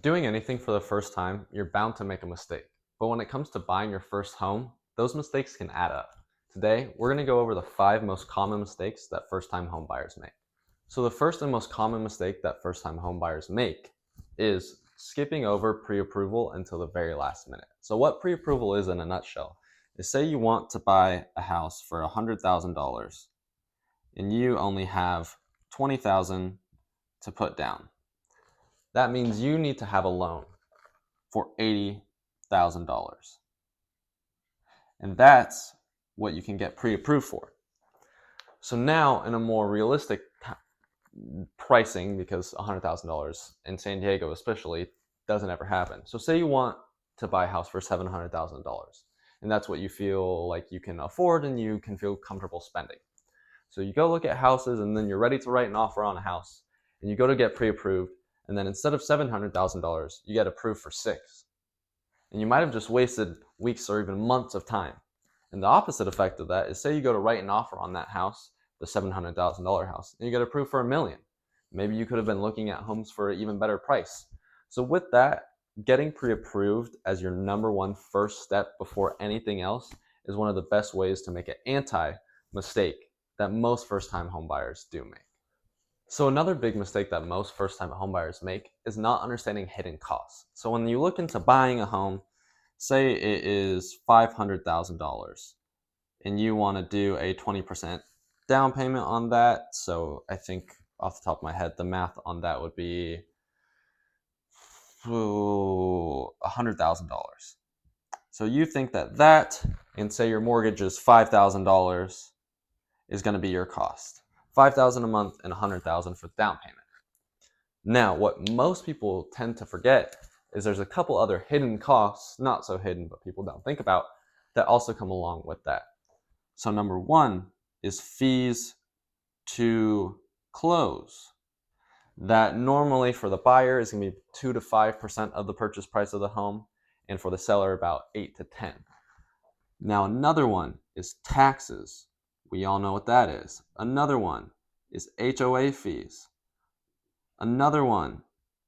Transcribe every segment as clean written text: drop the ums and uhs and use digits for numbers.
Doing anything for the first time, you're bound to make a mistake. But when it comes to buying your first home, those mistakes can add up. Today, we're going to go over the 5 most common mistakes that first-time homebuyers make. So the first and most common mistake that first-time homebuyers make is skipping over pre-approval until the very last minute. So what pre-approval is in a nutshell is, say you want to buy a house for $100,000 and you only have $20,000 to put down. That means you need to have a loan for $80,000. And that's what you can get pre-approved for. So now, in a more realistic pricing, because $100,000 in San Diego especially doesn't ever happen. So say you want to buy a house for $700,000, and that's what you feel like you can afford and you can feel comfortable spending. So you go look at houses, and then you're ready to write an offer on a house, and you go to get pre-approved, and then instead of $700,000, you get approved for $6,000. And you might have just wasted weeks or even months of time. And the opposite effect of that is, say you go to write an offer on that house, the $700,000 house, and you get approved for $1 million. Maybe you could have been looking at homes for an even better price. So with that, getting pre-approved as your number one first step before anything else is one of the best ways to make an anti-mistake that most first-time homebuyers do make. So another big mistake that most first-time homebuyers make is not understanding hidden costs. So when you look into buying a home, say it is $500,000 and you want to do a 20% down payment on that. So I think off the top of my head, the math on that would be $100,000. So you think that, and say your mortgage is $5,000, is going to be your cost. $5,000 a month and $100,000 for the down payment. Now, what most people tend to forget is there's a couple other hidden costs, not so hidden, but people don't think about, that also come along with that. So number one is fees to close. That normally for the buyer is going to be 2 to 5% of the purchase price of the home, and for the seller about 8 to 10. Now another one is taxes. We all know what that is. Another one is HOA fees. Another one,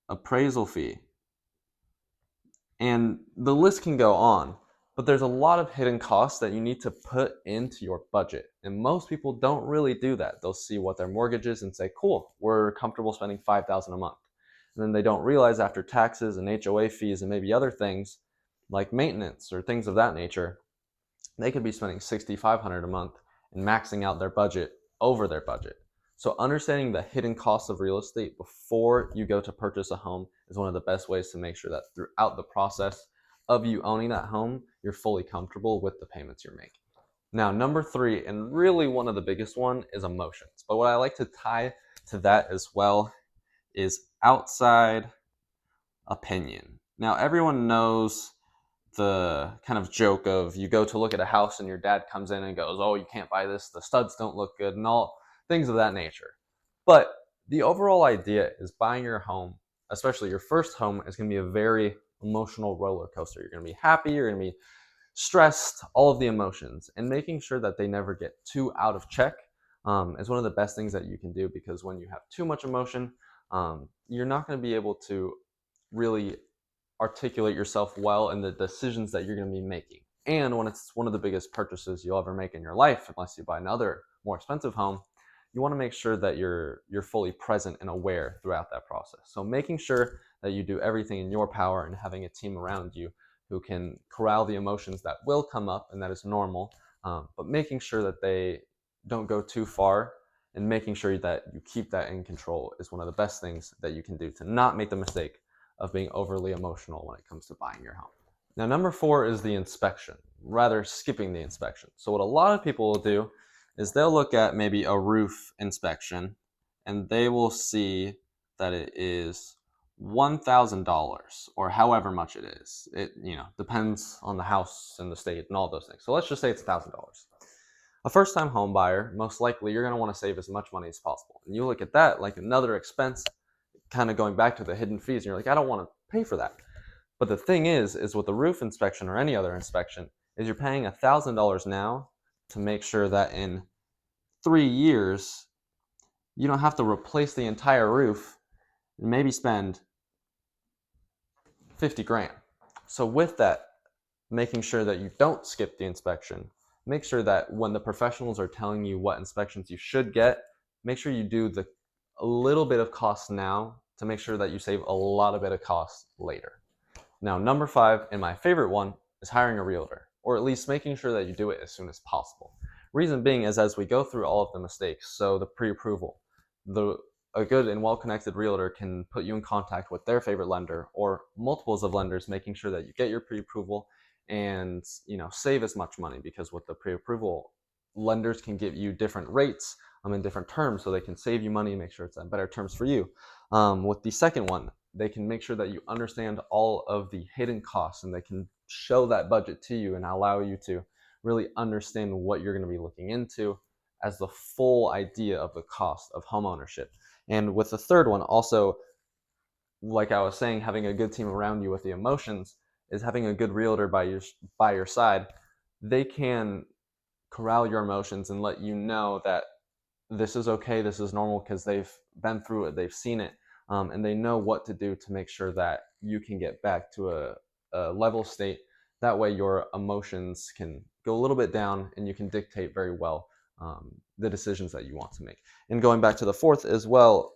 appraisal fee. And the list can go on, but there's a lot of hidden costs that you need to put into your budget. And most people don't really do that. They'll see what their mortgage is and say, cool, we're comfortable spending $5,000 a month. And then they don't realize after taxes and HOA fees and maybe other things like maintenance or things of that nature, they could be spending $6,500 a month and maxing out their budget over their budget. So understanding the hidden costs of real estate before you go to purchase a home is one of the best ways to make sure that throughout the process of you owning that home, you're fully comfortable with the payments you're making. Now, number 3, and really one of the biggest one, is emotions. But what I like to tie to that as well is outside opinion. Now, everyone knows the kind of joke of you go to look at a house and your dad comes in and goes, oh, you can't buy this, the studs don't look good, and all things of that nature. But the overall idea is buying your home, especially your first home, is going to be a very emotional roller coaster. You're going to be happy, you're going to be stressed, all of the emotions, and making sure that they never get too out of check is one of the best things that you can do, because when you have too much emotion, you're not going to be able to really articulate yourself well in the decisions that you're going to be making. And when it's one of the biggest purchases you'll ever make in your life, unless you buy another more expensive home, you want to make sure that you're fully present and aware throughout that process. So making sure that you do everything in your power and having a team around you who can corral the emotions that will come up, and that is normal, but making sure that they don't go too far and making sure that you keep that in control is one of the best things that you can do to not make the mistake of being overly emotional when it comes to buying your home. Now, number 4 is the inspection, rather skipping the inspection. So what a lot of people will do is they'll look at maybe a roof inspection and they will see that it is $1,000 or however much it is. It depends on the house and the state and all those things. So let's just say it's $1,000. A first-time home buyer, most likely you're going to want to save as much money as possible. And you look at that like another expense, kind of going back to the hidden fees, and you're like, I don't want to pay for that. But the thing is with a roof inspection or any other inspection, is you're paying $1,000 now to make sure that in 3 years, you don't have to replace the entire roof and maybe spend 50 grand. So with that, making sure that you don't skip the inspection, make sure that when the professionals are telling you what inspections you should get, make sure you do a little bit of cost now to make sure that you save a lot of bit of cost later. Now, number 5, and my favorite one, is hiring a realtor, or at least making sure that you do it as soon as possible. Reason being is as we go through all of the mistakes, so the pre-approval, a good and well-connected realtor can put you in contact with their favorite lender or multiples of lenders, making sure that you get your pre-approval and save as much money, because with the pre-approval, lenders can give you different rates in different terms, so they can save you money and make sure it's on better terms for you. With the second one, they can make sure that you understand all of the hidden costs, and they can show that budget to you and allow you to really understand what you're going to be looking into as the full idea of the cost of home ownership. And with the third one, also, like I was saying, having a good team around you with the emotions is having a good realtor by your side. They can corral your emotions and let you know that this is okay, this is normal, because they've been through it, they've seen it, and they know what to do to make sure that you can get back to a level state. That way your emotions can go a little bit down and you can dictate very well the decisions that you want to make. And going back to the fourth as well,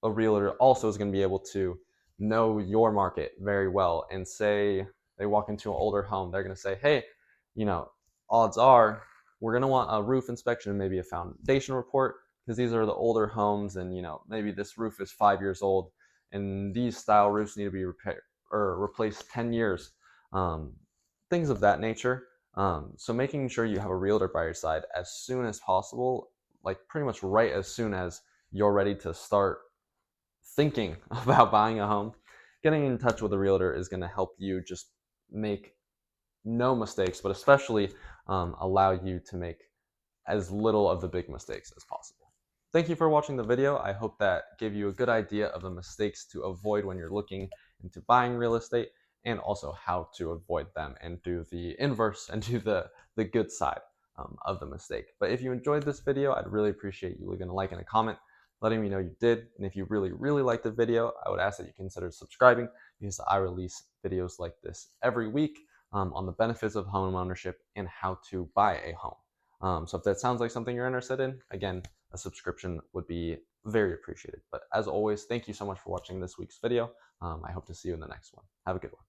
a realtor also is going to be able to know your market very well. And say they walk into an older home, they're going to say, hey, odds are we're going to want a roof inspection and maybe a foundation report, because these are the older homes, and maybe this roof is 5 years old and these style roofs need to be repaired or replaced 10 years, things of that nature. So making sure you have a realtor by your side as soon as possible, like pretty much right as soon as you're ready to start thinking about buying a home, getting in touch with a realtor is going to help you just make no mistakes, but especially allow you to make as little of the big mistakes as possible. Thank you for watching the video. I hope that gave you a good idea of the mistakes to avoid when you're looking into buying real estate, and also how to avoid them and do the inverse and do the good side of the mistake. But if you enjoyed this video, I'd really appreciate you leaving a like and a comment, letting me know you did. And if you really, really liked the video, I would ask that you consider subscribing, because I release videos like this every week on the benefits of home ownership and how to buy a home. So if that sounds like something you're interested in, again, a subscription would be very appreciated. But as always, thank you so much for watching this week's video. I hope to see you in the next one. Have a good one.